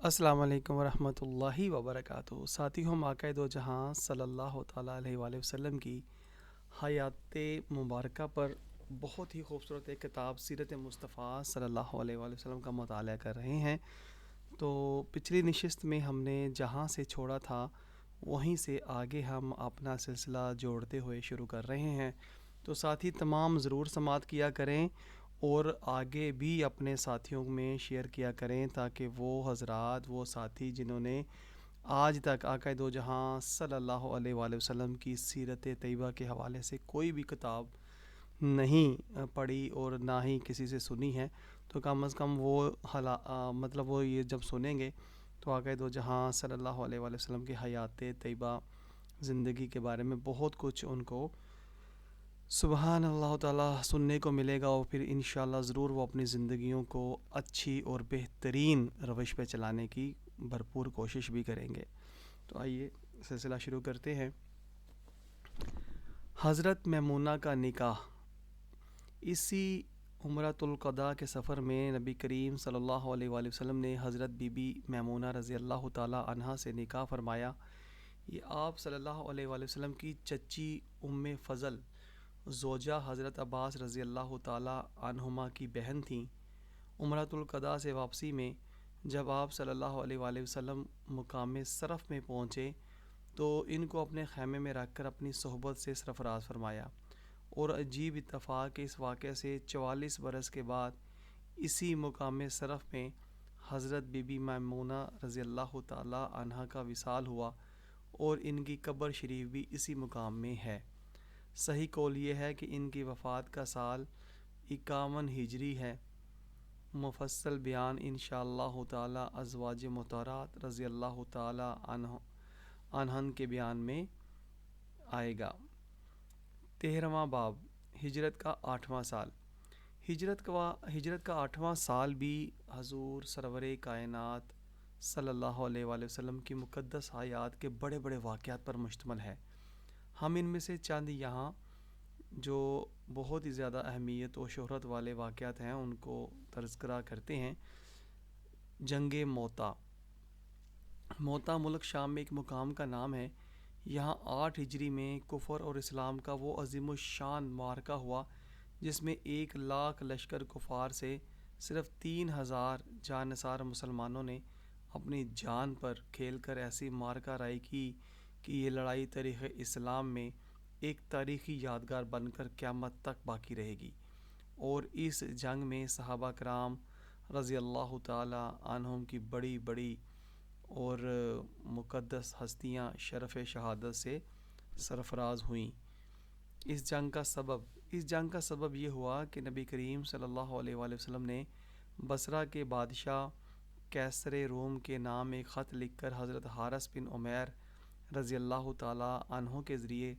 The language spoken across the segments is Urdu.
السلام علیکم ورحمۃ اللہ وبرکاتہ۔ ساتھی ہم آقا دو جہاں صلی اللہ تعالیٰ علیہ وآلہ وسلم کی حیات مبارکہ پر بہت ہی خوبصورت ایک کتاب سیرت مصطفیٰ صلی اللہ علیہ وآلہ وسلم کا مطالعہ کر رہے ہیں۔ تو پچھلی نشست میں ہم نے جہاں سے چھوڑا تھا وہیں سے آگے ہم اپنا سلسلہ جوڑتے ہوئے شروع کر رہے ہیں۔ تو ساتھی تمام ضرور سماعت کیا کریں اور آگے بھی اپنے ساتھیوں میں شیئر کیا کریں تاکہ وہ حضرات وہ ساتھی جنہوں نے آج تک آقا دو جہاں صلی اللہ علیہ وآلہ وسلم کی سیرت طیبہ کے حوالے سے کوئی بھی کتاب نہیں پڑھی اور نہ ہی کسی سے سنی ہے تو کم از کم وہ مطلب وہ یہ جب سنیں گے تو آقا دو جہاں صلی اللہ علیہ وآلہ وسلم کی حیات طیبہ زندگی کے بارے میں بہت کچھ ان کو سبحان اللہ تعالیٰ سننے کو ملے گا، اور پھر انشاءاللہ ضرور وہ اپنی زندگیوں کو اچھی اور بہترین روش پہ چلانے کی بھرپور کوشش بھی کریں گے۔ تو آئیے سلسلہ شروع کرتے ہیں۔ حضرت میمونہ کا نکاح۔ اسی عمرۃ القضاء کے سفر میں نبی کریم صلی اللہ علیہ وآلہ وسلم نے حضرت بی بی میمونہ رضی اللہ تعالیٰ عنہا سے نکاح فرمایا۔ یہ آپ صلی اللہ علیہ وآلہ وسلم کی چچی ام فضل زوجہ حضرت عباس رضی اللہ تعالیٰ عنہما کی بہن تھیں۔ عمرۃ القضاء سے واپسی میں جب آپ صلی اللہ علیہ وآلہ وسلم مقام صرف میں پہنچے تو ان کو اپنے خیمے میں رکھ کر اپنی صحبت سے سرفراز فرمایا، اور عجیب اتفاق کہ اس واقعے سے 44 برس کے بعد اسی مقام صرف میں حضرت بی بی میمونہ رضی اللہ تعالیٰ عنہا کا وصال ہوا، اور ان کی قبر شریف بھی اسی مقام میں ہے۔ صحیح قول یہ ہے کہ ان کی وفات کا سال 51 ہجری ہے۔ مفصل بیان انشاءاللہ تعالی ازواج مطہرات رضی اللہ تعالی عنہن کے بیان میں آئے گا۔ 13واں باب، ہجرت کا 8واں سال۔ ہجرت کا 8واں سال بھی حضور سرور کائنات صلی اللہ علیہ وآلہ وسلم کی مقدس حیات کے بڑے بڑے واقعات پر مشتمل ہے۔ ہم ان میں سے چند یہاں جو بہت ہی زیادہ اہمیت و شہرت والے واقعات ہیں ان کو تذکرہ کرتے ہیں۔ جنگ موتا۔ موتا ملک شام میں ایک مقام کا نام ہے۔ یہاں 8 ہجری میں کفر اور اسلام کا وہ عظیم الشان معرکہ ہوا جس میں 1,00,000 لشکر کفار سے صرف 3,000 جانثار مسلمانوں نے اپنی جان پر کھیل کر ایسی معرکہ رائی کی کہ یہ لڑائی تاریخ اسلام میں ایک تاریخی یادگار بن کر قیامت تک باقی رہے گی، اور اس جنگ میں صحابہ کرام رضی اللہ تعالی عنہم کی بڑی بڑی اور مقدس ہستیاں شرف شہادت سے سرفراز ہوئیں۔ اس جنگ کا سبب یہ ہوا کہ نبی کریم صلی اللہ علیہ وآلہ وسلم نے بصرہ کے بادشاہ کیسر روم کے نام ایک خط لکھ کر حضرت حارث بن عمیر رضی اللہ تعالی عنہ کے ذریعے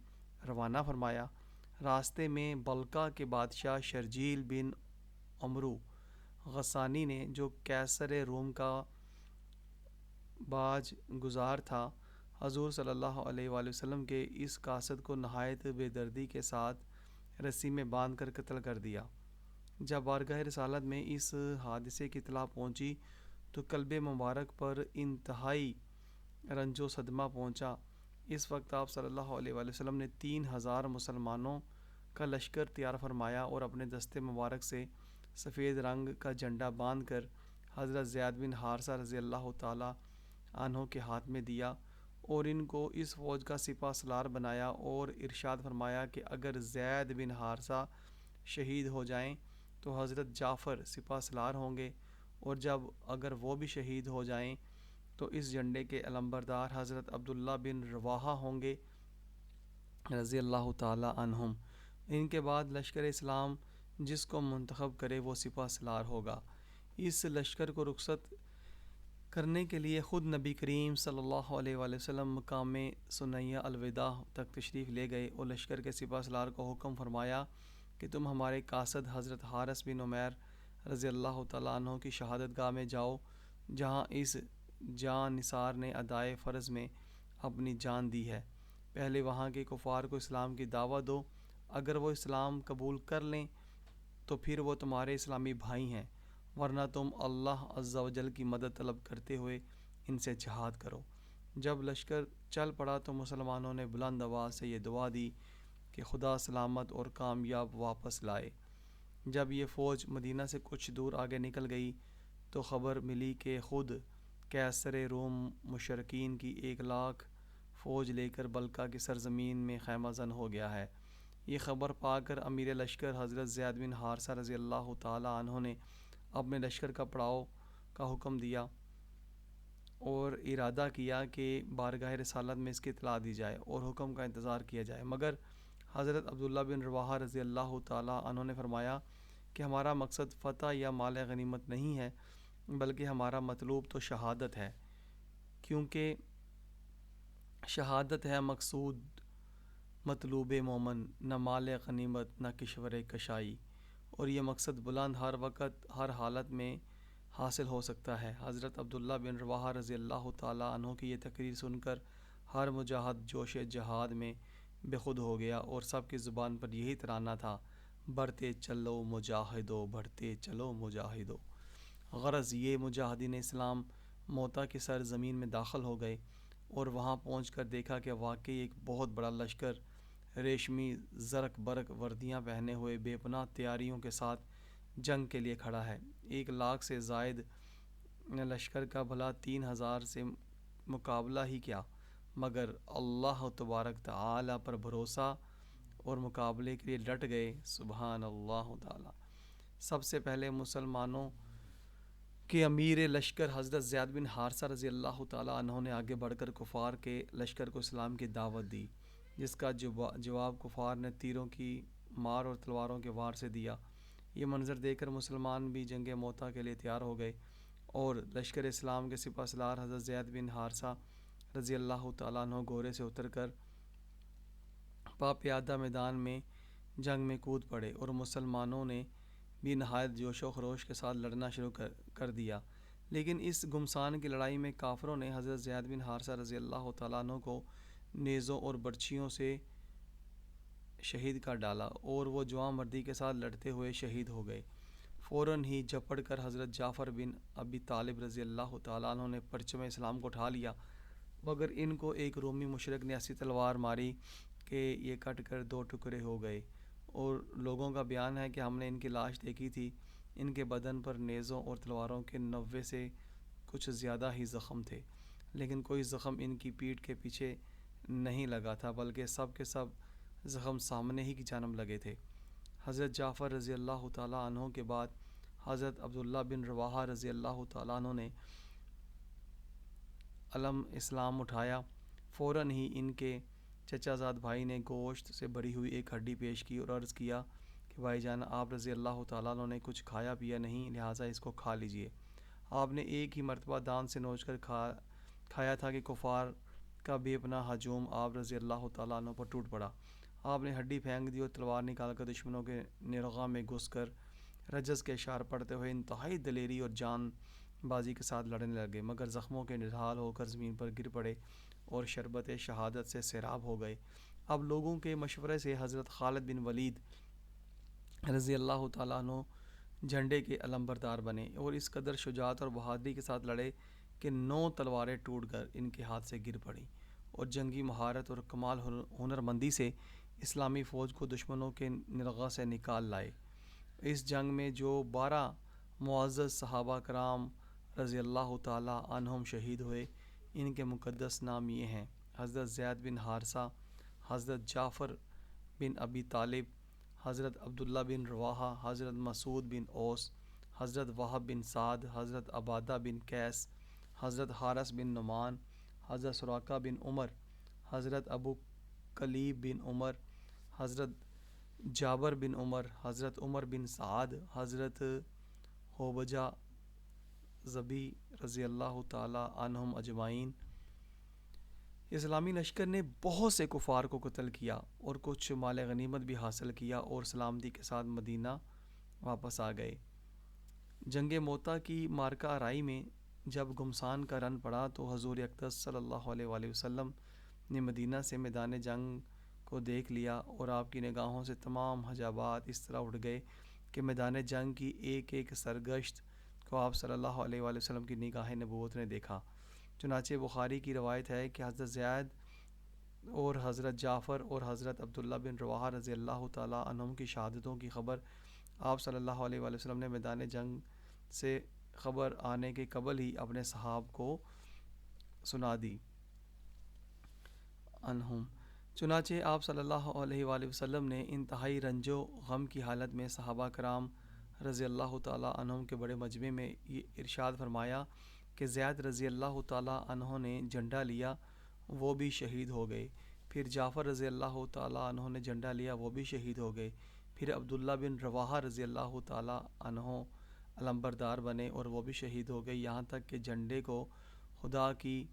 روانہ فرمایا۔ راستے میں بلقا کے بادشاہ شرجیل بن عمرو غسانی نے، جو کیسر روم کا باج گزار تھا، حضور صلی اللہ علیہ وآلہ وسلم کے اس قاصد کو نہایت بے دردی کے ساتھ رسی میں باندھ کر قتل کر دیا۔ جب بارگاہ رسالت میں اس حادثے کی اطلاع پہنچی تو قلب مبارک پر انتہائی رنج و صدمہ پہنچا۔ اس وقت آپ صلی اللہ علیہ وآلہ وسلم نے 3,000 مسلمانوں کا لشکر تیار فرمایا اور اپنے دستے مبارک سے سفید رنگ کا جھنڈا باندھ کر حضرت زید بن حارثہ رضی اللہ تعالی عنہ کے ہاتھ میں دیا، اور ان کو اس فوج کا سپہ سالار بنایا، اور ارشاد فرمایا کہ اگر زید بن حارثہ شہید ہو جائیں تو حضرت جعفر سپہ سالار ہوں گے، اور اگر وہ بھی شہید ہو جائیں تو اس جھنڈے کے علمبردار حضرت عبداللہ بن رواحہ ہوں گے رضی اللہ تعالی عنہم۔ ان کے بعد لشکر اسلام جس کو منتخب کرے وہ سپہ سالار ہوگا۔ اس لشکر کو رخصت کرنے کے لیے خود نبی کریم صلی اللہ علیہ وآلہ وسلم مقام ثنیہ الوداع تک تشریف لے گئے اور لشکر کے سپہ سالار کو حکم فرمایا کہ تم ہمارے قاصد حضرت حارث بن عمیر رضی اللہ تعالیٰ عنہ کی شہادت گاہ میں جاؤ، جہاں اس جان نثار نے ادائے فرض میں اپنی جان دی ہے۔ پہلے وہاں کے کفار کو اسلام کی دعوت دو، اگر وہ اسلام قبول کر لیں تو پھر وہ تمہارے اسلامی بھائی ہیں، ورنہ تم اللہ عز و جل کی مدد طلب کرتے ہوئے ان سے جہاد کرو۔ جب لشکر چل پڑا تو مسلمانوں نے بلند آواز سے یہ دعا دی کہ خدا سلامت اور کامیاب واپس لائے۔ جب یہ فوج مدینہ سے کچھ دور آگے نکل گئی تو خبر ملی کہ خود قیصر روم مشرکین کی 1,00,000 فوج لے کر بلقا کی سرزمین میں خیمہ زن ہو گیا ہے۔ یہ خبر پا کر امیر لشکر حضرت زید بن حارثہ رضی اللہ تعالی عنہ نے اپنے لشکر کا پڑاؤ کا حکم دیا اور ارادہ کیا کہ بارگاہ رسالت میں اس کی اطلاع دی جائے اور حکم کا انتظار کیا جائے، مگر حضرت عبداللہ بن رواحہ رضی اللہ تعالی عنہ نے فرمایا کہ ہمارا مقصد فتح یا مال غنیمت نہیں ہے، بلکہ ہمارا مطلوب تو شہادت ہے، کیونکہ شہادت ہے مقصود مطلوب مومن، نہ مال غنیمت نہ کشور کشائی، اور یہ مقصد بلند ہر وقت ہر حالت میں حاصل ہو سکتا ہے۔ حضرت عبداللہ بن رواحہ رضی اللہ تعالی عنہ کی یہ تقریر سن کر ہر مجاہد جوش جہاد میں بے خود ہو گیا اور سب کی زبان پر یہی ترانہ تھا، بڑھتے چلو مجاہدو، بڑھتے چلو مجاہدو۔ غرض یہ مجاہدین اسلام موتا کی سرزمین میں داخل ہو گئے اور وہاں پہنچ کر دیکھا کہ واقعی ایک بہت بڑا لشکر ریشمی زرق برق وردیاں پہنے ہوئے بے پناہ تیاریوں کے ساتھ جنگ کے لیے کھڑا ہے۔ 1,00,000 سے زائد لشکر کا بھلا 3,000 سے مقابلہ ہی کیا، مگر اللہ تبارک تعالی پر بھروسہ اور مقابلے کے لیے ڈٹ گئے۔ سبحان اللہ تعالی۔ سب سے پہلے مسلمانوں کے امیر لشکر حضرت زید بن حارثہ رضی اللہ تعالی عنہ نے آگے بڑھ کر کفار کے لشکر کو اسلام کی دعوت دی، جس کا جواب کفار نے تیروں کی مار اور تلواروں کے وار سے دیا۔ یہ منظر دیکھ کر مسلمان بھی جنگ موتا کے لیے تیار ہو گئے اور لشکر اسلام کے سپہ سالار حضرت زید بن حارثہ رضی اللہ تعالیٰ عنہ گھوڑے سے اتر کر پا پیادہ میدان میں جنگ میں کود پڑے اور مسلمانوں نے بھی نہایت جوش و خروش کے ساتھ لڑنا شروع کر دیا، لیکن اس گھمسان کی لڑائی میں کافروں نے حضرت زید بن حارثہ رضی اللہ تعالیٰ عنہ کو نیزوں اور برچھیوں سے شہید کر ڈالا اور وہ جواں مردی کے ساتھ لڑتے ہوئے شہید ہو گئے۔ فوراً ہی جھپٹ کر حضرت جعفر بن ابی طالب رضی اللہ تعالیٰ عنہ نے پرچم اسلام کو اٹھا لیا، مگر ان کو ایک رومی مشرک نے ایسی تلوار ماری کہ یہ کٹ کر 2 ٹکڑے ہو گئے، اور لوگوں کا بیان ہے کہ ہم نے ان کی لاش دیکھی تھی، ان کے بدن پر نیزوں اور تلواروں کے 90 سے کچھ زیادہ ہی زخم تھے، لیکن کوئی زخم ان کی پیٹھ کے پیچھے نہیں لگا تھا، بلکہ سب کے سب زخم سامنے ہی کی جانب لگے تھے۔ حضرت جعفر رضی اللہ تعالیٰ عنہ کے بعد حضرت عبداللہ بن رواحہ رضی اللہ تعالیٰ عنہ نے علم اسلام اٹھایا۔ فوراً ہی ان کے چچا زاد بھائی نے گوشت سے بھری ہوئی ایک ہڈی پیش کی اور عرض کیا کہ بھائی جان، آپ رضی اللہ تعالیٰ عنہ نے کچھ کھایا پیا نہیں، لہٰذا اس کو کھا لیجئے۔ آپ نے ایک ہی مرتبہ دانت سے نوچ کر کھایا تھا کہ کفار کا بے پناہ ہجوم آپ رضی اللہ تعالیٰ عنہ پر ٹوٹ پڑا۔ آپ نے ہڈی پھینک دی اور تلوار نکال کر دشمنوں کے نرغہ میں گھس کر رجز کے اشعار پڑھتے ہوئے انتہائی دلیری اور جان بازی کے ساتھ لڑنے لگے، مگر زخموں کے نڈھال ہو کر زمین پر گر پڑے اور شربت شہادت سے سیراب ہو گئے۔ اب لوگوں کے مشورے سے حضرت خالد بن ولید رضی اللہ تعالیٰ عنہ جھنڈے کے علمبردار بنے اور اس قدر شجاعت اور بہادری کے ساتھ لڑے کہ 9 تلواریں ٹوٹ کر ان کے ہاتھ سے گر پڑیں اور جنگی مہارت اور کمال ہنرمندی سے اسلامی فوج کو دشمنوں کے نرغہ سے نکال لائے۔ اس جنگ میں جو 12 معزز صحابہ کرام رضی اللہ تعالیٰ عنہم شہید ہوئے، ان کے مقدس نام یہ ہیں: حضرت زید بن حارثہ، حضرت جعفر بن ابی طالب، حضرت عبداللہ بن رواحہ، حضرت مسعود بن اوس، حضرت وہب بن سعد، حضرت عبادہ بن قیس، حضرت حارث بن نعمان، حضرت سراقہ بن عمر، حضرت ابو کلیب بن عمر، حضرت جابر بن عمر، حضرت عمر بن سعد، حضرت ہوبجہ زبی رضی اللہ تعالی عنہم اجمعین۔ اسلامی لشکر نے بہت سے کفار کو قتل کیا اور کچھ مال غنیمت بھی حاصل کیا اور سلامتی کے ساتھ مدینہ واپس آ گئے۔ جنگ موتا کی معرکہ آرائی میں جب گھمسان کا رن پڑا تو حضور اقدس صلی اللہ علیہ وآلہ وسلم نے مدینہ سے میدان جنگ کو دیکھ لیا اور آپ کی نگاہوں سے تمام حجابات اس طرح اٹھ گئے کہ میدان جنگ کی ایک ایک سرگشت کو آپ صلی اللہ علیہ وآلہ وسلم کی نگاہ نبوت نے دیکھا۔ چنانچہ بخاری کی روایت ہے کہ حضرت زید اور حضرت جعفر اور حضرت عبداللہ بن رواحہ رضی اللہ تعالیٰ عنہم کی شہادتوں کی خبر آپ صلی اللہ علیہ وآلہ وسلم نے میدان جنگ سے خبر آنے کے قبل ہی اپنے صحاب کو سنا دی عنہم۔ چنانچہ آپ صلی اللہ علیہ وآلہ وسلم نے انتہائی رنج و غم کی حالت میں صحابہ کرام رضی اللہ تعالیٰ عنہم کے بڑے مجمع میں یہ ارشاد فرمایا کہ زید رضی اللہ تعالیٰ عنہ نے جھنڈا لیا، وہ بھی شہید ہو گئے۔ پھر جعفر رضی اللہ تعالیٰ عنہ نے جھنڈا لیا، وہ بھی شہید ہو گئے۔ پھر عبداللہ بن رواحہ رضی اللہ تعالیٰ عنہ علمبردار بنے اور وہ بھی شہید ہو گئے، یہاں تک کہ جھنڈے کو خدا کی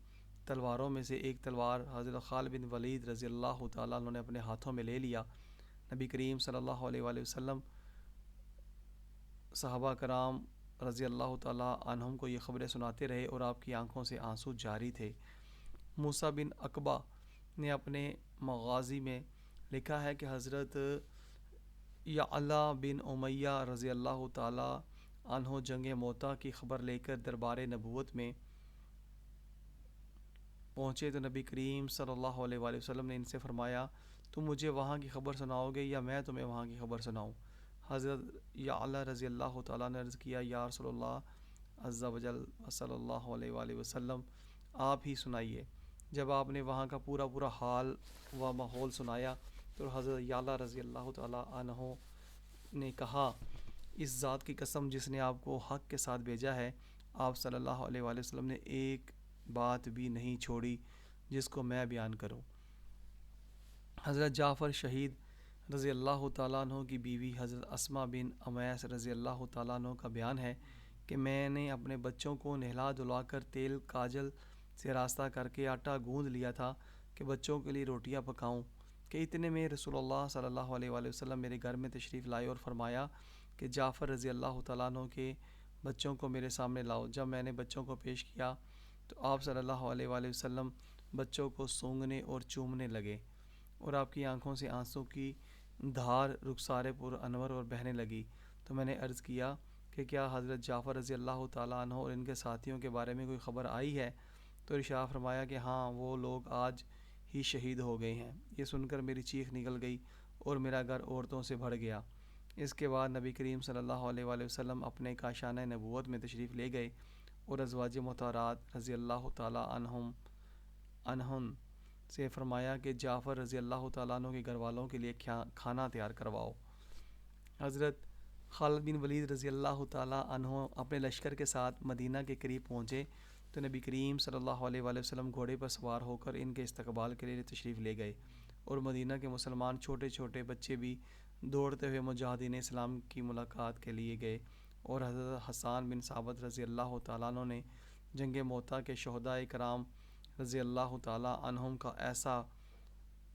تلواروں میں سے ایک تلوار حضرت خالد بن ولید رضی اللہ تعالیٰ عنہ نے اپنے ہاتھوں میں لے لیا۔ نبی کریم صلی اللہ علیہ وآلہ وسلم صحابہ کرام رضی اللہ تعالیٰ عنہم کو یہ خبریں سناتے رہے اور آپ کی آنکھوں سے آنسو جاری تھے۔ موسیٰ بن عقبہ نے اپنے مغازی میں لکھا ہے کہ حضرت یعلا بن امیہ رضی اللہ تعالیٰ عنہ جنگ موتا کی خبر لے کر دربار نبوت میں پہنچے تو نبی کریم صلی اللہ علیہ وآلہ وسلم نے ان سے فرمایا، تم مجھے وہاں کی خبر سناؤ گے یا میں تمہیں وہاں کی خبر سناؤں؟ حضرت یعلا رضی اللہ تعالیٰ نے عرض کیا، یا رسول اللہ عز و جل صلی اللہ علیہ وآلہ وسلم، آپ ہی سنائیے۔ جب آپ نے وہاں کا پورا حال و ماحول سنایا تو حضرت یعلا رضی اللہ تعالیٰ عنہ نے کہا، اس ذات کی قسم جس نے آپ کو حق کے ساتھ بھیجا ہے، آپ صلی اللہ علیہ وآلہ وسلم نے ایک بات بھی نہیں چھوڑی جس کو میں بیان کروں۔ حضرت جعفر شہید رضی اللہ تعالیٰ عنہ کی بیوی حضرت اسماء بن امیس رضی اللہ تعالیٰ عنہ کا بیان ہے کہ میں نے اپنے بچوں کو نہلا دھلا کر تیل کاجل سے راستہ کر کے آٹا گوندھ لیا تھا کہ بچوں کے لیے روٹیاں پکاؤں کہ اتنے میں رسول اللہ صلی اللہ علیہ وآلہ وسلم میرے گھر میں تشریف لائے اور فرمایا کہ جعفر رضی اللہ تعالیٰ عنہ کے بچوں کو میرے سامنے لاؤ۔ جب میں نے بچوں کو پیش کیا تو آپ صلی اللہ علیہ وآلہ وسلم بچوں کو سونگنے اور چومنے لگے اور آپ کی آنکھوں سے آنسوں کی دھار رخسار پر انور اور بہنے لگی۔ تو میں نے عرض کیا کہ کیا حضرت جعفر رضی اللہ تعالیٰ عنہ اور ان کے ساتھیوں کے بارے میں کوئی خبر آئی ہے؟ تو ارشاد فرمایا کہ ہاں، وہ لوگ آج ہی شہید ہو گئے ہیں۔ یہ سن کر میری چیخ نکل گئی اور میرا گھر عورتوں سے بھر گیا۔ اس کے بعد نبی کریم صلی اللہ علیہ وآلہ وسلم اپنے کاشانہ نبوت میں تشریف لے گئے اور ازواج مطہرات رضی اللہ تعالیٰ عنہن سے فرمایا کہ جعفر رضی اللہ تعالیٰ عنہ کے گھر والوں کے لیے کھانا تیار کرواؤ۔ حضرت خالد بن ولید رضی اللہ تعالیٰ عنہ اپنے لشکر کے ساتھ مدینہ کے قریب پہنچے تو نبی کریم صلی اللہ علیہ وآلہ وسلم گھوڑے پر سوار ہو کر ان کے استقبال کے لیے تشریف لے گئے اور مدینہ کے مسلمان چھوٹے چھوٹے بچے بھی دوڑتے ہوئے مجاہدین اسلام کی ملاقات کے لیے گئے اور حضرت حسان بن ثابت رضی اللہ تعالیٰ عنہ نے جنگ موتا کے شہداء کرام رضی اللہ تعالیٰ عنہم کا ایسا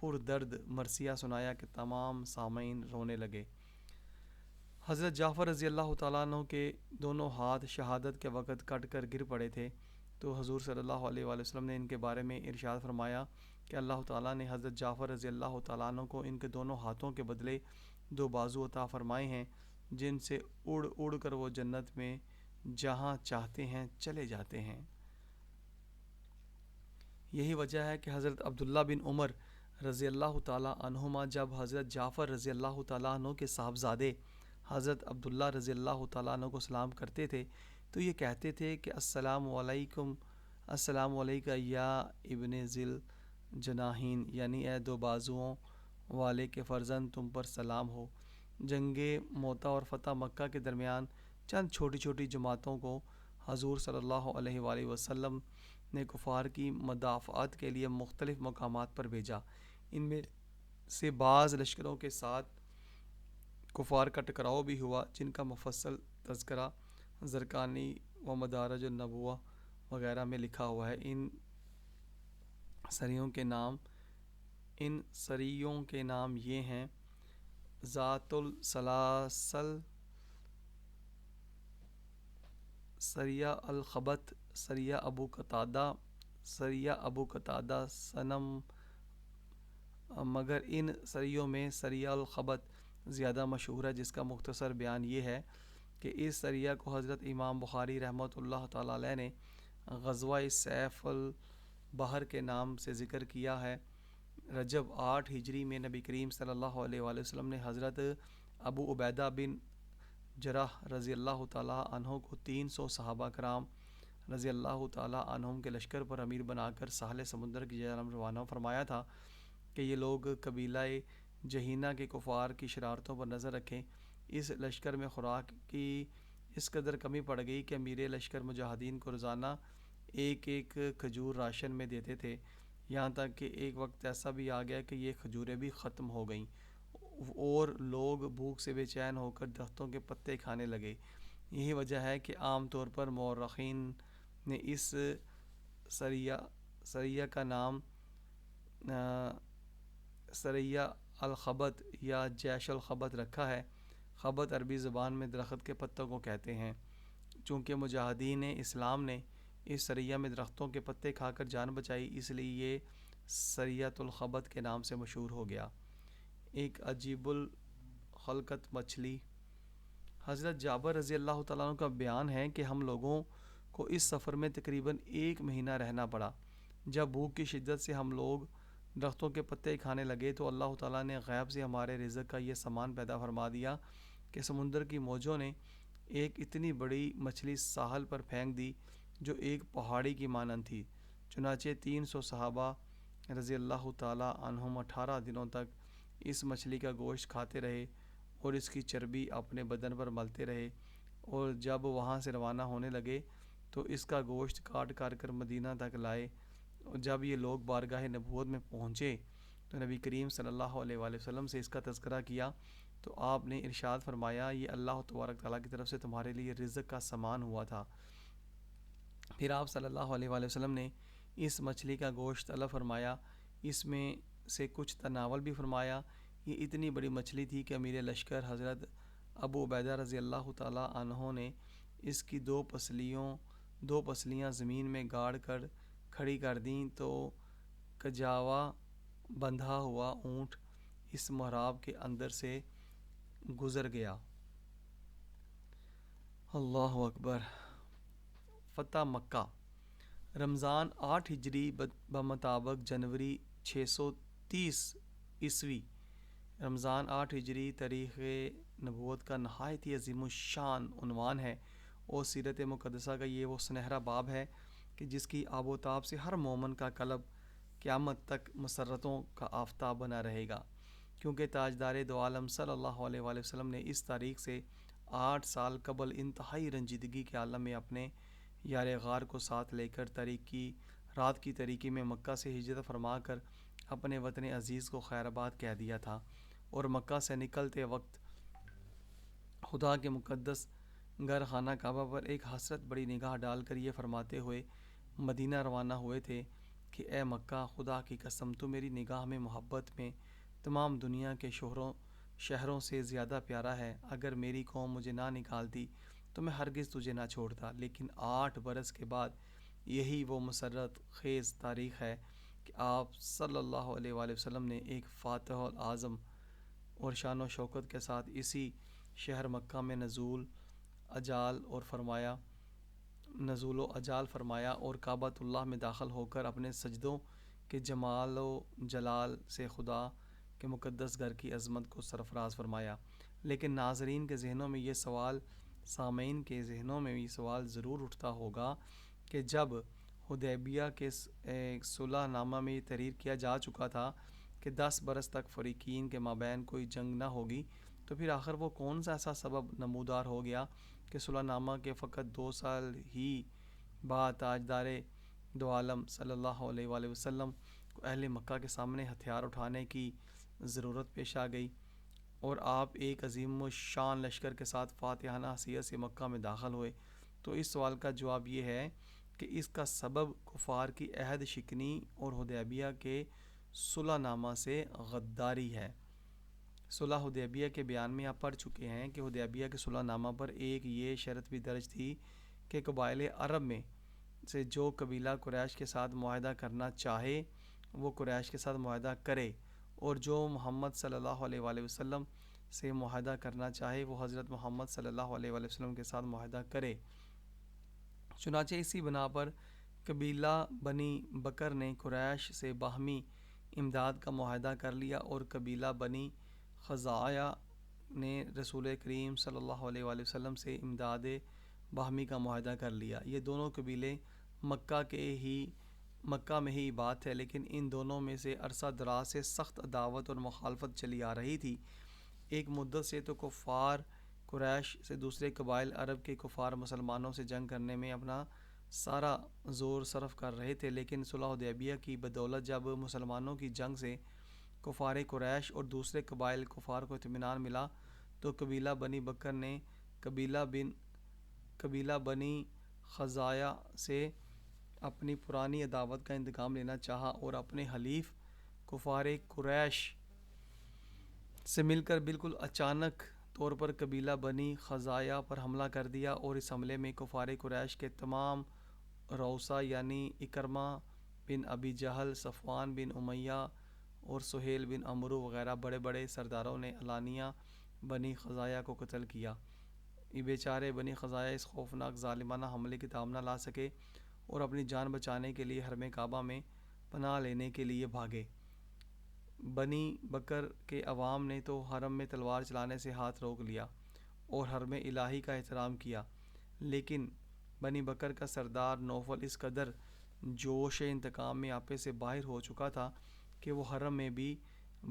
پردرد مرثیہ سنایا کہ تمام سامعین رونے لگے۔ حضرت جعفر رضی اللہ تعالیٰ عنہ کے دونوں ہاتھ شہادت کے وقت کٹ کر گر پڑے تھے تو حضور صلی اللہ علیہ وآلہ وسلم نے ان کے بارے میں ارشاد فرمایا کہ اللہ تعالیٰ نے حضرت جعفر رضی اللہ تعالیٰ عنہ کو ان کے دونوں ہاتھوں کے بدلے 2 بازو عطا فرمائے ہیں جن سے اڑ اڑ کر وہ جنت میں جہاں چاہتے ہیں چلے جاتے ہیں۔ یہی وجہ ہے کہ حضرت عبداللہ بن عمر رضی اللہ تعالیٰ عنہما جب حضرت جعفر رضی اللہ تعالیٰ عنہ کے صاحبزادے حضرت عبداللہ رضی اللہ تعالیٰ عنہ کو سلام کرتے تھے تو یہ کہتے تھے کہ السلام علیکم، السلام علیکہ یا ابن ذل جناحین، یعنی اے 2 بازوؤں والے کے فرزند، تم پر سلام ہو۔ جنگ موتا اور فتح مکہ کے درمیان چند چھوٹی چھوٹی جماعتوں کو حضور صلی اللہ علیہ وآلہ وسلم نے کفار کی مدافعت کے لیے مختلف مقامات پر بھیجا۔ ان میں سے بعض لشکروں کے ساتھ کفار کا ٹکراؤ بھی ہوا جن کا مفصل تذکرہ زرقانی و مدارج النبوہ وغیرہ میں لکھا ہوا ہے۔ ان سریوں کے نام یہ ہیں: ذات السلاسل، سریہ الخبت، سریہ ابو قتادہ سنم، مگر ان سریوں میں سریہ الخبت زیادہ مشہور ہے، جس کا مختصر بیان یہ ہے کہ اس سریہ کو حضرت امام بخاری رحمۃ اللہ تعالی علیہ نے غزوہ سیف البحر کے نام سے ذکر کیا ہے۔ رجب 8 ہجری میں نبی کریم صلی اللہ علیہ وآلہ وسلم نے حضرت ابو عبیدہ بن جراح رضی اللہ تعالیٰ عنہ کو 300 صحابہ کرام رضی اللہ تعالیٰ عنہم کے لشکر پر امیر بنا کر ساحل سمندر کی جانب روانہ فرمایا تھا کہ یہ لوگ قبیلہ جہینہ کے کفار کی شرارتوں پر نظر رکھیں۔ اس لشکر میں خوراک کی اس قدر کمی پڑ گئی کہ امیر لشکر مجاہدین کو روزانہ ایک ایک کھجور راشن میں دیتے تھے، یہاں تک کہ ایک وقت ایسا بھی آ گیا کہ یہ کھجوریں بھی ختم ہو گئیں اور لوگ بھوک سے بے چین ہو کر درختوں کے پتے کھانے لگے۔ یہی وجہ ہے کہ عام طور پر مورخین نے اس سریہ کا نام سریہ الخبط یا جیش الخبط رکھا ہے۔ خبط عربی زبان میں درخت کے پتوں کو کہتے ہیں۔ چونکہ مجاہدین اسلام نے اس سریہ میں درختوں کے پتے کھا کر جان بچائی، اس لیے یہ سریۃ الخبط کے نام سے مشہور ہو گیا۔ ایک عجیب الخلقت مچھلی۔ حضرت جابر رضی اللہ تعالیٰ عنہ کا بیان ہے کہ ہم لوگوں کو اس سفر میں تقریباً 1 مہینہ رہنا پڑا۔ جب بھوک کی شدت سے ہم لوگ درختوں کے پتے کھانے لگے تو اللہ تعالیٰ نے غیب سے ہمارے رزق کا یہ سامان پیدا فرما دیا کہ سمندر کی موجوں نے ایک اتنی بڑی مچھلی ساحل پر پھینک دی جو ایک پہاڑی کی مانند تھی۔ چنانچہ 300 صحابہ رضی اللہ تعالیٰ عنہم 18 دنوں تک اس مچھلی کا گوشت کھاتے رہے اور اس کی چربی اپنے بدن پر ملتے رہے، اور جب وہاں سے روانہ ہونے لگے تو اس کا گوشت کاٹ کر مدینہ تک لائے۔ اور جب یہ لوگ بارگاہ نبوت میں پہنچے تو نبی کریم صلی اللہ علیہ وآلہ وسلم سے اس کا تذکرہ کیا تو آپ نے ارشاد فرمایا، یہ اللہ تبارک تعالیٰ کی طرف سے تمہارے لیے رزق کا سامان ہوا تھا۔ پھر آپ صلی اللہ علیہ وآلہ وسلم نے اس مچھلی کا گوشت طلب فرمایا، اس میں سے کچھ تناول بھی فرمایا۔ یہ اتنی بڑی مچھلی تھی کہ امیر لشکر حضرت ابو عبیدہ رضی اللہ تعالیٰ عنہ نے اس کی 2 پسلیاں زمین میں گاڑ کر کھڑی کر دیں تو کجاوا بندھا ہوا اونٹ اس محراب کے اندر سے گزر گیا۔ اللہ اکبر۔ فتح مکہ۔ رمضان 8 ہجری بمطابق جنوری 630 عیسوی۔ رمضان 8 ہجری تاریخ نبوت کا نہایت ہی عظیم الشان عنوان ہے اور سیرت مقدسہ کا یہ وہ سنہرا باب ہے کہ جس کی آب و تاب سے ہر مومن کا قلب قیامت تک مسرتوں کا آفتاب بنا رہے گا، کیونکہ تاجدار دو عالم صلی اللہ علیہ وآلہ وسلم نے اس تاریخ سے 8 سال قبل انتہائی رنجیدگی کے عالم میں اپنے یار غار کو ساتھ لے کر رات کی تاریکی میں مکہ سے ہجرت فرما کر اپنے وطن عزیز کو خیر آباد کہہ دیا تھا، اور مکہ سے نکلتے وقت خدا کے مقدس گھر خانہ کعبہ پر ایک حسرت بڑی نگاہ ڈال کر یہ فرماتے ہوئے مدینہ روانہ ہوئے تھے کہ اے مکہ، خدا کی قسم تو میری نگاہ میں محبت میں تمام دنیا کے شہروں سے زیادہ پیارا ہے۔ اگر میری قوم مجھے نہ نکالتی تو میں ہرگز تجھے نہ چھوڑتا، لیکن 8 برس کے بعد یہی وہ مسرت خیز تاریخ ہے کہ آپ صلی اللہ علیہ وآلہ وسلم نے ایک فاتح اعظم اور شان و شوکت کے ساتھ اسی شہر مکہ میں نزول و اجال فرمایا اور کعبۃ اللہ میں داخل ہو کر اپنے سجدوں کے جمال و جلال سے خدا کے مقدس گھر کی عظمت کو سرفراز فرمایا۔ لیکن ناظرین کے ذہنوں میں یہ سوال، سامعین کے ذہنوں میں یہ سوال ضرور اٹھتا ہوگا کہ جب حدیبیہ کے صلح نامہ میں یہ تحریر کیا جا چکا تھا کہ 10 برس تک فریقین کے مابین کوئی جنگ نہ ہوگی، تو پھر آخر وہ کون سا ایسا سبب نمودار ہو گیا کہ صلح نامہ کے فقط 2 سال ہی بعد تاجدار دو عالم صلی اللہ علیہ وآلہ وسلم کو اہل مکہ کے سامنے ہتھیار اٹھانے کی ضرورت پیش آ گئی اور آپ ایک عظیم الشان لشکر کے ساتھ فاتحانہ حیثیت سے مکہ میں داخل ہوئے؟ تو اس سوال کا جواب یہ ہے کہ اس کا سبب کفار کی عہد شکنی اور حدیبیہ کے صلح نامہ سے غداری ہے۔ صلح حدیبیہ کے بیان میں آپ پڑھ چکے ہیں کہ حدیبیہ کے صلح نامہ پر ایک یہ شرط بھی درج تھی کہ قبائل عرب میں سے جو قبیلہ قریش کے ساتھ معاہدہ کرنا چاہے وہ قریش کے ساتھ معاہدہ کرے، اور جو محمد صلی اللہ علیہ وآلہ وسلم سے معاہدہ کرنا چاہے وہ حضرت محمد صلی اللہ علیہ وآلہ وسلم کے ساتھ معاہدہ کرے۔ چنانچہ اسی بنا پر قبیلہ بنی بکر نے قریش سے باہمی امداد کا معاہدہ کر لیا اور قبیلہ بنی خزاعہ نے رسول کریم صلی اللہ علیہ وآلہ وسلم سے امداد باہمی کا معاہدہ کر لیا۔ یہ دونوں قبیلے مکہ میں ہی بات ہے، لیکن ان دونوں میں سے عرصہ دراز سے سخت عداوت اور مخالفت چلی آ رہی تھی۔ ایک مدت سے تو کفار قریش سے دوسرے قبائل عرب کے کفار مسلمانوں سے جنگ کرنے میں اپنا سارا زور صرف کر رہے تھے، لیکن صلح حدیبیہ کی بدولت جب مسلمانوں کی جنگ سے کفار قریش اور دوسرے قبائل کفار کو اطمینان ملا تو قبیلہ بنی بکر نے قبیلہ بنی خزاعہ سے اپنی پرانی عداوت کا انتقام لینا چاہا اور اپنے حلیف کفار قریش سے مل کر بالکل اچانک طور پر قبیلہ بنی خزاعہ پر حملہ کر دیا، اور اس حملے میں کفار قریش کے تمام رؤسا یعنی اکرمہ بن ابی جہل، صفوان بن امیہ اور سہیل بن عمرو وغیرہ بڑے بڑے سرداروں نے علانیہ بنی خزاعہ کو قتل کیا۔ یہ بیچارے بنی خزاعہ اس خوفناک ظالمانہ حملے کی تاب نہ لا سکے اور اپنی جان بچانے کے لیے حرم کعبہ میں پناہ لینے کے لیے بھاگے۔ بنی بکر کے عوام نے تو حرم میں تلوار چلانے سے ہاتھ روک لیا اور حرم الہی کا احترام کیا، لیکن بنی بکر کا سردار نوفل اس قدر جوش انتقام میں آپے سے باہر ہو چکا تھا کہ وہ حرم میں بھی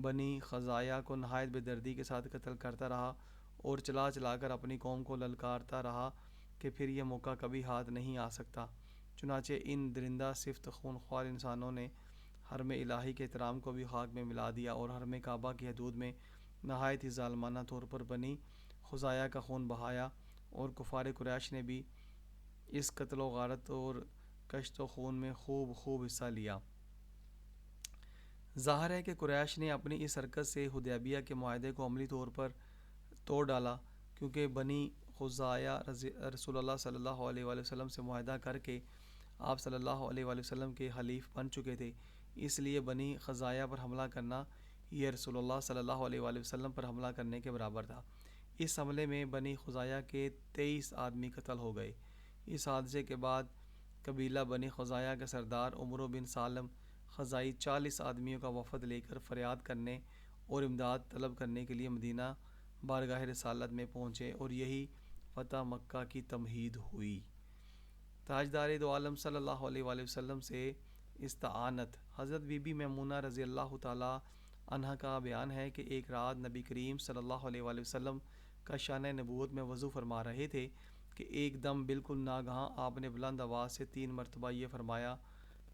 بنی خزاعہ کو نہایت بے دردی کے ساتھ قتل کرتا رہا اور چلا چلا کر اپنی قوم کو للکارتا رہا کہ پھر یہ موقع کبھی ہاتھ نہیں آ سکتا۔ چنانچہ ان درندہ صفت خونخوار انسانوں نے حرم الہی کے احترام کو بھی خاک میں ملا دیا اور حرم کعبہ کی حدود میں نہایت ہی ظالمانہ طور پر بنی خزاعہ کا خون بہایا، اور کفار قریش نے بھی اس قتل و غارت اور کشت و خون میں خوب حصہ لیا۔ ظاہر ہے کہ قریش نے اپنی اس حرکت سے حدیبیہ کے معاہدے کو عملی طور پر توڑ ڈالا، کیونکہ بنی خزاعہ رسول اللہ صلی اللہ علیہ وآلہ وسلم سے معاہدہ کر کے آپ صلی اللہ علیہ وآلہ وسلم کے حلیف بن چکے تھے۔ اس لیے بنی خزاعہ پر حملہ کرنا یہ رسول اللہ صلی اللہ علیہ وآلہ وسلم پر حملہ کرنے کے برابر تھا۔ اس حملے میں بنی خزاعہ کے 23 آدمی قتل ہو گئے۔ اس حادثے کے بعد قبیلہ بنی خزاعہ کے سردار عمرو بن سالم خزاعی 40 آدمیوں کا وفد لے کر فریاد کرنے اور امداد طلب کرنے کے لیے مدینہ بارگاہ رسالت میں پہنچے، اور یہی فتح مکہ کی تمہید ہوئی۔ تاجدار دو عالم صلی اللہ علیہ وآلہ وسلم سے استعانت۔ حضرت بی بی میمونہ رضی اللہ تعالی عنہا کا بیان ہے کہ ایک رات نبی کریم صلی اللہ علیہ وآلہ وسلم کا شان نبوت میں وضو فرما رہے تھے کہ ایک دم بالکل ناگہاں آپ نے بلند آواز سے 3 مرتبہ یہ فرمایا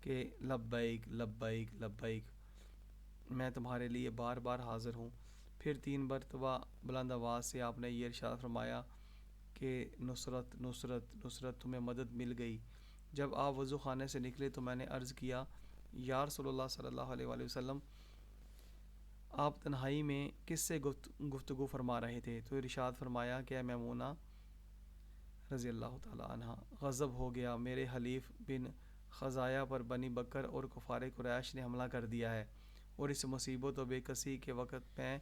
کہ لبیک لبیک لبیک، میں تمہارے لیے بار بار حاضر ہوں۔ پھر 3 مرتبہ بلند آواز سے آپ نے یہ ارشاد فرمایا کہ نصرت نصرت نصرت، تمہیں مدد مل گئی۔ جب آپ وضو خانے سے نکلے تو میں نے عرض کیا یا رسول اللہ صلی اللہ علیہ وآلہ وسلم، آپ تنہائی میں کس سے گفتگو فرما رہے تھے؟ تو ارشاد فرمایا کہ اے میمونہ رضی اللہ تعالی عنہ، غضب ہو گیا، میرے حلیف بن خزاعہ پر بنی بکر اور کفار قریش نے حملہ کر دیا ہے، اور اس مصیبت و بے کسی کے وقت میں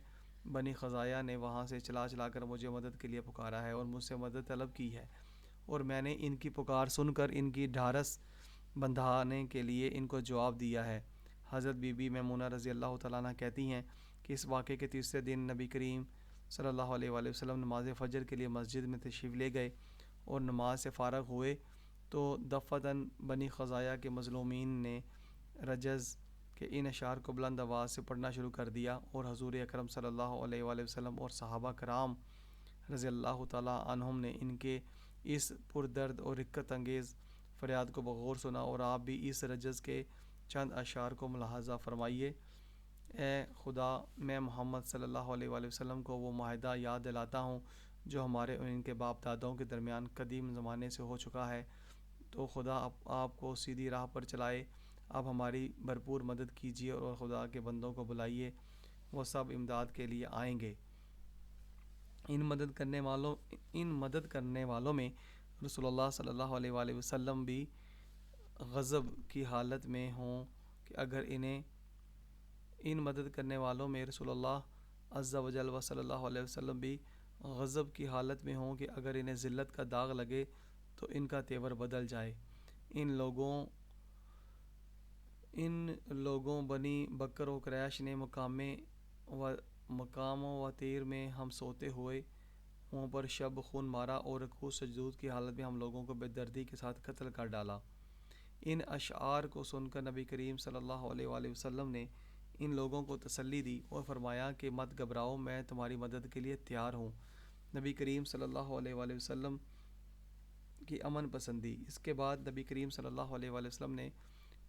بنی خزاعہ نے وہاں سے چلا چلا کر مجھے مدد کے لیے پکارا ہے اور مجھ سے مدد طلب کی ہے، اور میں نے ان کی پکار سن کر ان کی ڈھارس بندھانے کے لیے ان کو جواب دیا ہے۔ حضرت بی بی میمونہ رضی اللہ تعالیٰ عنہ کہتی ہیں کہ اس واقعے کے تیسرے دن نبی کریم صلی اللہ علیہ وآلہ وسلم نماز فجر کے لیے مسجد میں تشریف لے گئے اور نماز سے فارغ ہوئے تو دفعتاً بنی خزاعہ کے مظلومین نے رجز کے ان اشعار کو بلند آواز سے پڑھنا شروع کر دیا، اور حضور اکرم صلی اللہ علیہ وآلہ وسلم اور صحابہ کرام رضی اللہ تعالیٰ عنہم نے ان کے اس پردرد اور رقت انگیز فریاد کو بغور سنا، اور آپ بھی اس رجز کے چند اشعار کو ملاحظہ فرمائیے۔ اے خدا، میں محمد صلی اللہ علیہ وآلہ وسلم کو وہ معاہدہ یاد دلاتا ہوں جو ہمارے اور ان کے باپ دادوں کے درمیان قدیم زمانے سے ہو چکا ہے، تو خدا آپ کو سیدھی راہ پر چلائے۔ آپ ہماری بھرپور مدد کیجیے اور خدا کے بندوں کو بلائیے، وہ سب امداد کے لیے آئیں گے۔ ان مدد کرنے والوں میں رسول اللہ صلی اللہ علیہ وآلہ وسلم بھی غضب کی حالت میں ہوں کہ اگر ان مدد کرنے والوں میں رسول اللہ عز و جل و صلی اللہ علیہ وسلم بھی غضب کی حالت میں ہوں کہ اگر انہیں ذلت کا داغ لگے تو ان کا تیور بدل جائے۔ ان لوگوں بنی بکر و قریش نے مقام و تیر میں ہم سوتے ہوئے منہ پر شب خون مارا اور رکوع سجود کی حالت میں ہم لوگوں کو بے دردی کے ساتھ قتل کر ڈالا۔ ان اشعار کو سن کر نبی کریم صلی اللہ علیہ وآلہ وسلم نے ان لوگوں کو تسلی دی اور فرمایا کہ مت گھبراؤ، میں تمہاری مدد کے لیے تیار ہوں۔ نبی کریم صلی اللہ علیہ وآلہ وسلم کی امن پسندی۔ اس کے بعد نبی کریم صلی اللہ علیہ وآلہ وسلم نے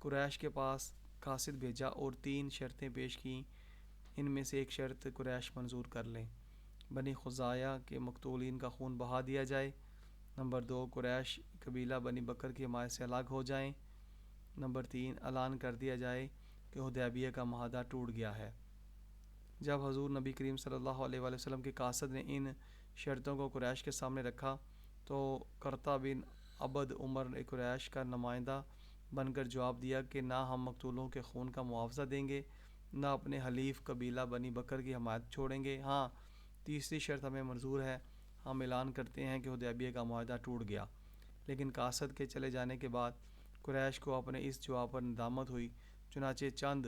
قریش کے پاس قاصد بھیجا اور 3 شرطیں پیش کیں۔ ان میں سے ایک شرط قریش منظور کر لیں۔ بنی خزاعہ کے مقتولین کا خون بہا دیا جائے۔ نمبر 2، قریش قبیلہ بنی بکر کی حمایت سے الگ ہو جائیں۔ نمبر 3، اعلان کر دیا جائے کہ حدیبیہ کا معاہدہ ٹوٹ گیا ہے۔ جب حضور نبی کریم صلی اللہ علیہ وآلہ وسلم کے قاصد نے ان شرطوں کو قریش کے سامنے رکھا تو کرتا بن عبد عمر نے قریش کا نمائندہ بن کر جواب دیا کہ نہ ہم مقتولوں کے خون کا معاوضہ دیں گے، نہ اپنے حلیف قبیلہ بنی بکر کی حمایت چھوڑیں گے۔ ہاں، تیسری شرط ہمیں منظور ہے، ہم اعلان کرتے ہیں کہ حدیبیہ کا معاہدہ ٹوٹ گیا۔ لیکن قاصد کے چلے جانے کے بعد قریش کو اپنے اس جواب پر ندامت ہوئی، چنانچہ چند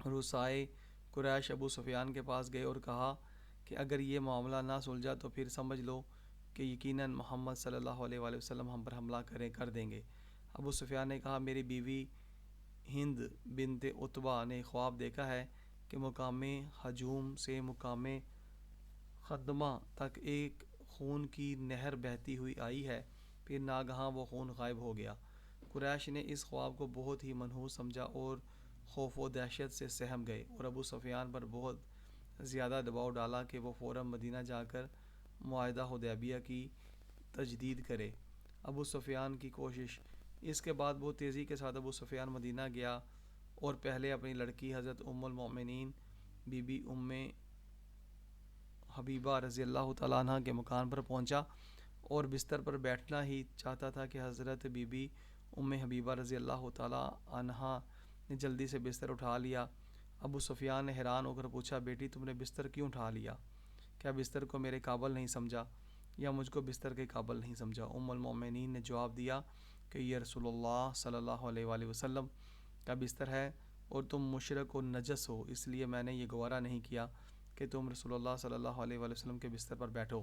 رؤسائے قریش ابو سفیان کے پاس گئے اور کہا کہ اگر یہ معاملہ نہ سلجھا تو پھر سمجھ لو کہ یقیناً محمد صلی اللہ علیہ وآلہ وسلم ہم پر حملہ کر دیں گے۔ ابو سفیان نے کہا، میری بیوی ہند بنت عتبہ نے خواب دیکھا ہے کہ مقام ہجوم سے مقام خندمہ تک ایک خون کی نہر بہتی ہوئی آئی ہے، پھر ناگہاں وہ خون غائب ہو گیا۔ قریش نے اس خواب کو بہت ہی منحوس سمجھا اور خوف و دہشت سے سہم گئے اور ابو سفیان پر بہت زیادہ دباؤ ڈالا کہ وہ فوراً مدینہ جا کر معاہدہ حدیبیہ کی تجدید کرے۔ ابو سفیان کی کوشش۔ اس کے بعد بہت تیزی کے ساتھ ابو سفیان مدینہ گیا اور پہلے اپنی لڑکی حضرت ام المؤمنین بی بی ام حبیبہ رضی اللہ تعالیٰ عنہ کے مکان پر پہنچا اور بستر پر بیٹھنا ہی چاہتا تھا کہ حضرت بی بی ام حبیبہ رضی اللہ تعالیٰ عنہ نے جلدی سے بستر اٹھا لیا۔ ابو سفیان نے حیران ہو کر پوچھا، بیٹی تم نے بستر کیوں اٹھا لیا؟ کیا بستر کو میرے قابل نہیں سمجھا یا مجھ کو بستر کے قابل نہیں سمجھا؟ ام المؤمنین نے جواب دیا کہ یہ رسول اللہ صلی اللہ علیہ وآلہ وسلم کا بستر ہے اور تم مشرک و نجس ہو، اس لیے میں نے یہ گوارا نہیں کیا کہ تم رسول اللہ صلی اللہ علیہ وآلہ وسلم کے بستر پر بیٹھو۔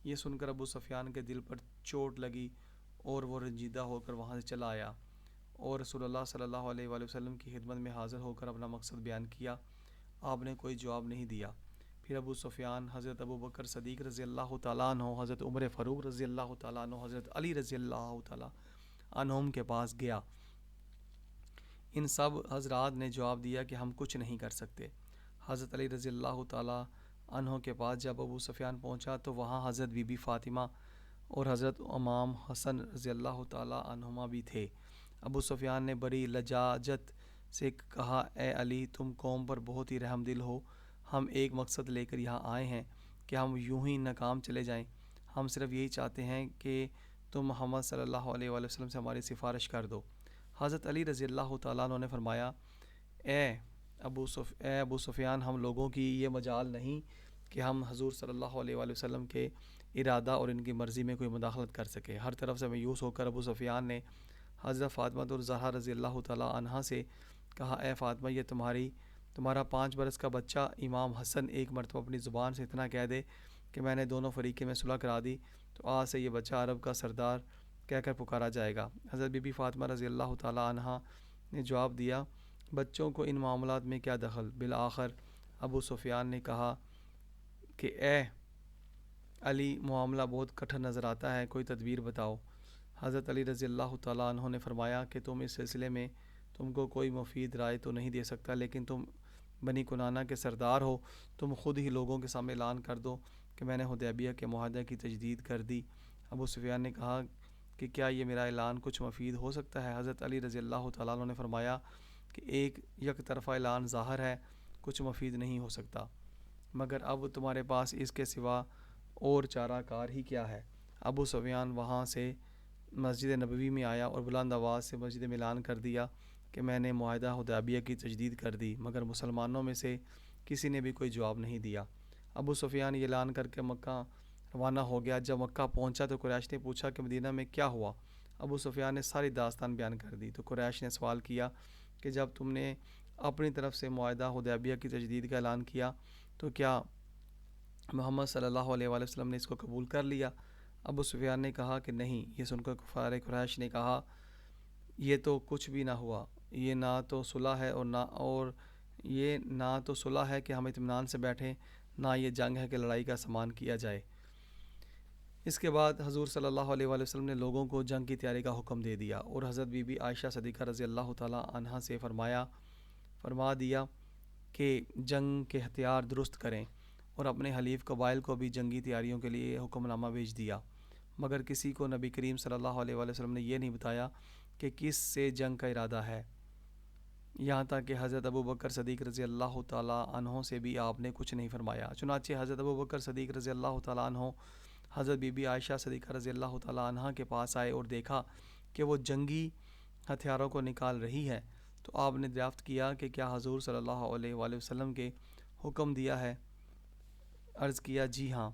یہ سن کر ابو سفیان کے دل پر چوٹ لگی اور وہ رنجیدہ ہو کر وہاں سے چلا آیا اور رسول اللہ صلی اللہ علیہ وآلہ وسلم کی خدمت میں حاضر ہو کر اپنا مقصد بیان کیا۔ آپ نے کوئی جواب نہیں دیا۔ پھر ابو سفیان حضرت ابو بکر صدیق رضی اللہ تعالیٰ عنہ، حضرت عمر فاروق رضی اللہ تعالیٰ عنہ، حضرت علی رضی اللہ تعالیٰ عنہم کے پاس گیا۔ ان سب حضرات نے جواب دیا کہ ہم کچھ نہیں کر سکتے۔ حضرت علی رضی اللہ تعالیٰ عنہ کے پاس جب ابو سفیان پہنچا تو وہاں حضرت بی بی فاطمہ اور حضرت امام حسن رضی اللہ تعالیٰ عنہما بھی تھے۔ ابو سفیان نے بڑی لجاجت سے کہا، اے علی، تم قوم پر بہت ہی رحم دل ہو، ہم ایک مقصد لے کر یہاں آئے ہیں کہ ہم یوں ہی ناکام چلے جائیں۔ ہم صرف یہی چاہتے ہیں کہ تم محمد صلی اللہ علیہ وآلہ وسلم سے ہماری سفارش کر دو۔ حضرت علی رضی اللہ تعالیٰ عنہ نے فرمایا، اے ابو سفیان، ہم لوگوں کی یہ مجال نہیں کہ ہم حضور صلی اللہ علیہ وآلہ وسلم کے ارادہ اور ان کی مرضی میں کوئی مداخلت کر سکے۔ ہر طرف سے مایوس ہو کر ابو سفیان نے حضرت فاطمہ الزہرا رضی اللہ تعالیٰ عنہا سے کہا، اے فاطمہ، یہ تمہارا 5 برس کا بچہ امام حسن ایک مرتبہ اپنی زبان سے اتنا کہہ دے کہ میں نے دونوں فریقے میں صلح کرا دی تو آج سے یہ بچہ عرب کا سردار کہہ کر پکارا جائے گا۔ حضرت بی بی فاطمہ رضی اللہ تعالیٰ عنہا نے جواب دیا، بچوں کو ان معاملات میں کیا دخل؟ بالآخر ابو سفیان نے کہا کہ اے علی، معاملہ بہت کٹھن نظر آتا ہے، کوئی تدبیر بتاؤ۔ حضرت علی رضی اللہ تعالیٰ عنہ نے فرمایا کہ تم اس سلسلے میں تم کو کوئی مفید رائے تو نہیں دے سکتا، لیکن تم بنی کنانہ کے سردار ہو، تم خود ہی لوگوں کے سامنے اعلان کر دو کہ میں نے حدیبیہ کے معاہدے کی تجدید کر دی۔ ابو سفیان نے کہا کہ کیا یہ میرا اعلان کچھ مفید ہو سکتا ہے؟ حضرت علی رضی اللہ تعالیٰ عنہ نے فرمایا کہ ایک یک طرفہ اعلان ظاہر ہے، کچھ مفید نہیں ہو سکتا، مگر اب تمہارے پاس اس کے سوا اور چارہ کار ہی کیا ہے؟ ابو سفیان وہاں سے مسجد نبوی میں آیا اور بلند آواز سے مسجد میں اعلان کر دیا کہ میں نے معاہدہ حدیبیہ کی تجدید کر دی، مگر مسلمانوں میں سے کسی نے بھی کوئی جواب نہیں دیا۔ ابو سفیان یہ اعلان کر کے مکہ روانہ ہو گیا۔ جب مکہ پہنچا تو قریش نے پوچھا کہ مدینہ میں کیا ہوا؟ ابو سفیان نے ساری داستان بیان کر دی تو قریش نے سوال کیا کہ جب تم نے اپنی طرف سے معاہدہ حدیبیہ کی تجدید کا اعلان کیا تو کیا محمد صلی اللہ علیہ وآلہ وسلم نے اس کو قبول کر لیا؟ ابو سفیان نے کہا کہ نہیں۔ یہ سن کر کفار قریش نے کہا یہ تو کچھ بھی نہ ہوا، یہ نہ تو صلح ہے اور یہ نہ تو صلح ہے کہ ہم اطمینان سے بیٹھیں، نہ یہ جنگ ہے کہ لڑائی کا سامان کیا جائے۔ اس کے بعد حضور صلی اللہ علیہ وآلہ وسلم نے لوگوں کو جنگ کی تیاری کا حکم دے دیا اور حضرت بی بی عائشہ صدیقہ رضی اللہ تعالیٰ عنہا سے فرما دیا کہ جنگ کے ہتھیار درست کریں، اور اپنے حلیف قبائل کو بھی جنگی تیاریوں کے لیے حکم نامہ بھیج دیا، مگر کسی کو نبی کریم صلی اللہ علیہ وآلہ وسلم نے یہ نہیں بتایا کہ کس سے جنگ کا ارادہ ہے، یہاں تک کہ حضرت ابو بکر صدیق رضی اللہ تعالیٰ عنہ سے بھی آپ نے کچھ نہیں فرمایا۔ چنانچہ حضرت ابو بکر صدیق رضی اللہ تعالیٰ عنہ حضرت بی بی عائشہ صدیقہ رضی اللہ تعالیٰ عنہ کے پاس آئے اور دیکھا کہ وہ جنگی ہتھیاروں کو نکال رہی ہے، تو آپ نے دریافت کیا کہ کیا حضور صلی اللہ علیہ وآلہ وسلم کے حکم دیا ہے؟ عرض کیا جی ہاں۔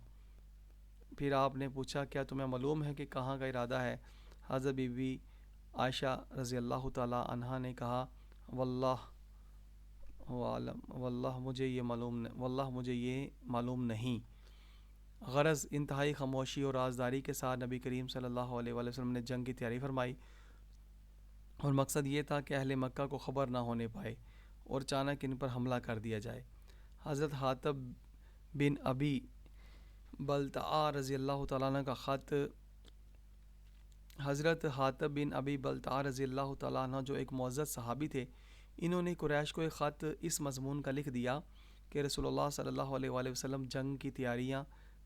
پھر آپ نے پوچھا کیا تمہیں معلوم ہے کہ کہاں کا ارادہ ہے؟ حضرت بی بی عائشہ رضی اللہ تعالیٰ عنہا نے کہا واللہ مجھے یہ معلوم نہیں۔ غرض انتہائی خاموشی اور رازداری کے ساتھ نبی کریم صلی اللہ علیہ وآلہ وسلم نے جنگ کی تیاری فرمائی، اور مقصد یہ تھا کہ اہل مکہ کو خبر نہ ہونے پائے اور اچانک ان پر حملہ کر دیا جائے۔ حضرت حاتب بن ابی بلتعہ رضی اللہ تعالیٰ عنہ کا خط حضرت حاتب بن ابی بلتعہ رضی اللہ تعالیٰ عنہ جو ایک معزز صحابی تھے، انہوں نے قریش کو ایک خط اس مضمون کا لکھ دیا کہ رسول اللہ صلی اللہ علیہ وآلہ وسلم جنگ کی تیاریاں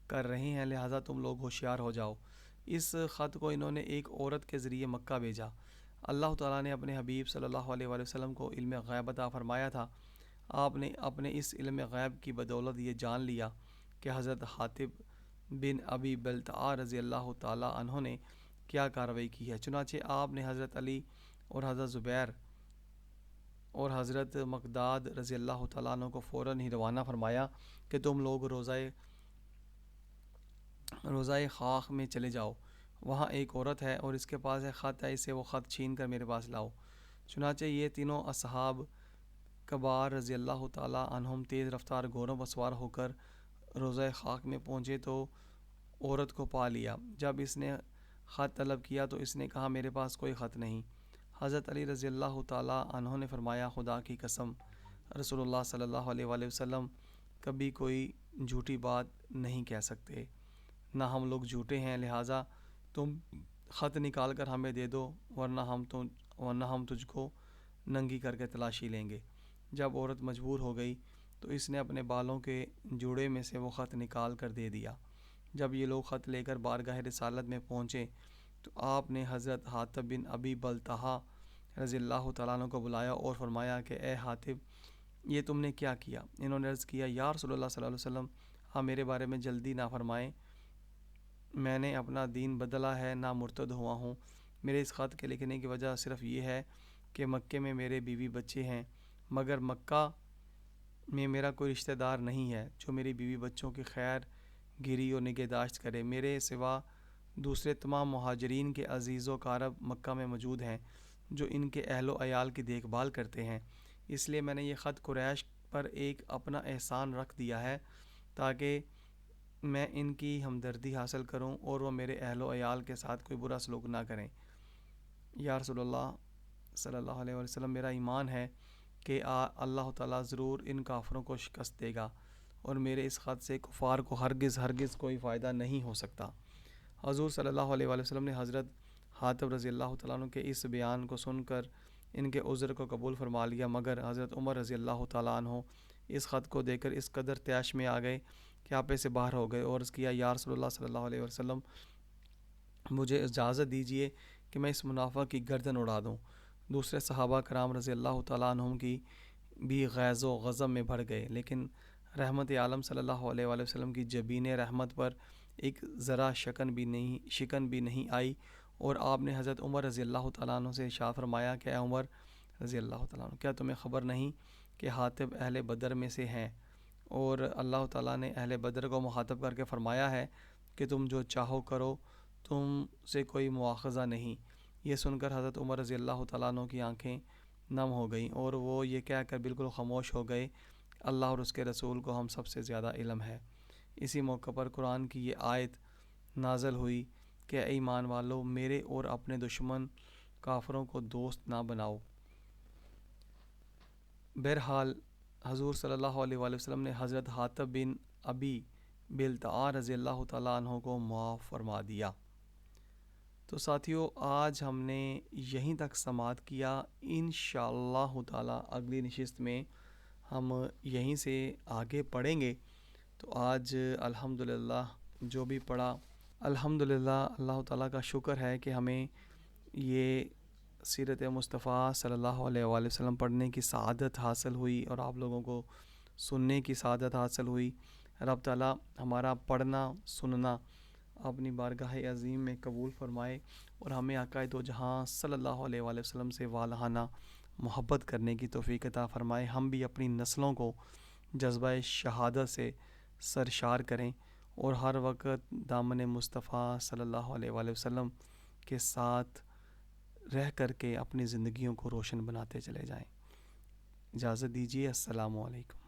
کر رہے ہیں، لہٰذا تم لوگ ہوشیار ہو جاؤ۔ اس خط کو انہوں نے ایک عورت کے ذریعے مکہ بھیجا۔ اللہ تعالیٰ نے اپنے حبیب صلی اللہ علیہ وآلہ وسلم کو علم غیب عطا فرمایا تھا۔ آپ نے اپنے اس علم غیب کی بدولت یہ جان لیا کہ حضرت حاتب بن ابی بلتعہ رضی اللہ تعالیٰ عنہ نے کیا کارروائی کی ہے۔ چنانچہ آپ نے حضرت علی اور حضرت زبیر اور حضرت مقداد رضی اللہ تعالیٰ عنہ کو فوراً ہی روانہ فرمایا کہ تم لوگ روضہ خاک میں چلے جاؤ، وہاں ایک عورت ہے اور اس کے پاس ایک خط ہے، اسے وہ خط چھین کر میرے پاس لاؤ۔ چنانچہ یہ تینوں اصحاب کبار رضی اللہ تعالیٰ عنہم تیز رفتار گھوڑوں پر سوار ہو کر روضہ خاک میں پہنچے تو عورت کو پا لیا۔ جب اس نے خط طلب کیا تو اس نے کہا میرے پاس کوئی خط نہیں۔ حضرت علی رضی اللہ تعالیٰ عنہ نے فرمایا خدا کی قسم، رسول اللہ صلی اللہ علیہ وآلہ وسلم کبھی کوئی جھوٹی بات نہیں کہہ سکتے، نہ ہم لوگ جھوٹے ہیں، لہٰذا تم خط نکال کر ہمیں دے دو ورنہ ہم تجھ کو ننگی کر کے تلاشی لیں گے۔ جب عورت مجبور ہو گئی تو اس نے اپنے بالوں کے جوڑے میں سے وہ خط نکال کر دے دیا۔ جب یہ لوگ خط لے کر بارگاہ رسالت میں پہنچے تو آپ نے حضرت حاتب بن ابی بلتعہ رضی اللہ تعالیٰ عنہ کو بلایا اور فرمایا کہ اے حاتب یہ تم نے کیا کیا؟ انہوں نے عرض کیا یا رسول اللہ صلی اللہ علیہ وسلم آپ میرے بارے میں جلدی نہ فرمائیں، میں نے اپنا دین بدلا ہے، نہ مرتد ہوا ہوں۔ میرے اس خط کے لکھنے کی وجہ صرف یہ ہے کہ مکے میں میرے بیوی بچے ہیں، مگر مکہ میں میرا کوئی رشتہ دار نہیں ہے جو میری بیوی بچوں کی خیر گیری اور نگہداشت کرے۔ میرے سوا دوسرے تمام مہاجرین کے عزیز و اقارب مکہ میں موجود ہیں جو ان کے اہل و عیال کی دیکھ بھال کرتے ہیں، اس لیے میں نے یہ خط قریش پر ایک اپنا احسان رکھ دیا ہے تاکہ میں ان کی ہمدردی حاصل کروں اور وہ میرے اہل و عیال کے ساتھ کوئی برا سلوک نہ کریں۔ یا رسول اللہ صلی اللہ علیہ وسلم میرا ایمان ہے کہ اللہ تعالیٰ ضرور ان کافروں کو شکست دے گا اور میرے اس خط سے کفار کو ہرگز کوئی فائدہ نہیں ہو سکتا۔ حضور صلی اللہ علیہ وسلم نے حضرت حاتب رضی اللہ تعالیٰ عنہ کے اس بیان کو سن کر ان کے عذر کو قبول فرما لیا، مگر حضرت عمر رضی اللہ تعالیٰ عنہ اس خط کو دے کر اس قدر طیش میں آ گئے کہ آپے سے باہر ہو گئے اور عرض کیا یا رسول اللہ صلی اللہ علیہ وسلم مجھے اجازت دیجیے کہ میں اس منافق کی گردن اڑا دوں۔ دوسرے صحابہ کرام رضی اللہ تعالیٰ عنہم کی بھی غیظ و غضب میں بڑھ گئے، لیکن رحمت عالم صلی اللہ علیہ وآلہ وسلم کی جبین رحمت پر ایک ذرا شکن بھی نہیں آئی، اور آپ نے حضرت عمر رضی اللہ تعالیٰ عنہ سے ارشاد فرمایا کہ اے عمر رضی اللہ تعالیٰ عنہ کیا تمہیں خبر نہیں کہ حاتب اہل بدر میں سے ہیں؟ اور اللہ تعالیٰ نے اہل بدر کو مخاطب کر کے فرمایا ہے کہ تم جو چاہو کرو، تم سے کوئی مواخذہ نہیں۔ یہ سن کر حضرت عمر رضی اللہ تعالیٰ عنہ کی آنکھیں نم ہو گئیں اور وہ یہ کہہ کر بالکل خاموش ہو گئے، اللہ اور اس کے رسول کو ہم سب سے زیادہ علم ہے۔ اسی موقع پر قرآن کی یہ آیت نازل ہوئی کہ اے ایمان والو، میرے اور اپنے دشمن کافروں کو دوست نہ بناؤ۔ بہرحال حضور صلی اللہ علیہ وآلہ وسلم نے حضرت حاتب بن ابی بلتعا رضی اللہ تعالیٰ عنہ کو معاف فرما دیا۔ تو ساتھیو، آج ہم نے یہیں تک سماعت کیا۔ انشاءاللہ تعالیٰ اگلی نشست میں ہم یہیں سے آگے پڑھیں گے۔ تو آج الحمدللہ جو بھی پڑھا، الحمدللہ اللہ تعالیٰ کا شکر ہے کہ ہمیں یہ سیرت مصطفیٰ صلی اللہ علیہ وآلہ وسلم پڑھنے کی سعادت حاصل ہوئی اور آپ لوگوں کو سننے کی سعادت حاصل ہوئی۔ رب تعالیٰ ہمارا پڑھنا سننا اپنی بارگاہ عظیم میں قبول فرمائے اور ہمیں آقا دو جہاں صلی اللہ علیہ وآلہ وسلم سے والہانہ محبت کرنے کی توفیق عطا فرمائے۔ ہم بھی اپنی نسلوں کو جذبہ شہادت سے سرشار کریں اور ہر وقت دامن مصطفیٰ صلی اللہ علیہ وآلہ وسلم کے ساتھ رہ کر کے اپنی زندگیوں کو روشن بناتے چلے جائیں۔ اجازت دیجیے، السلام علیکم۔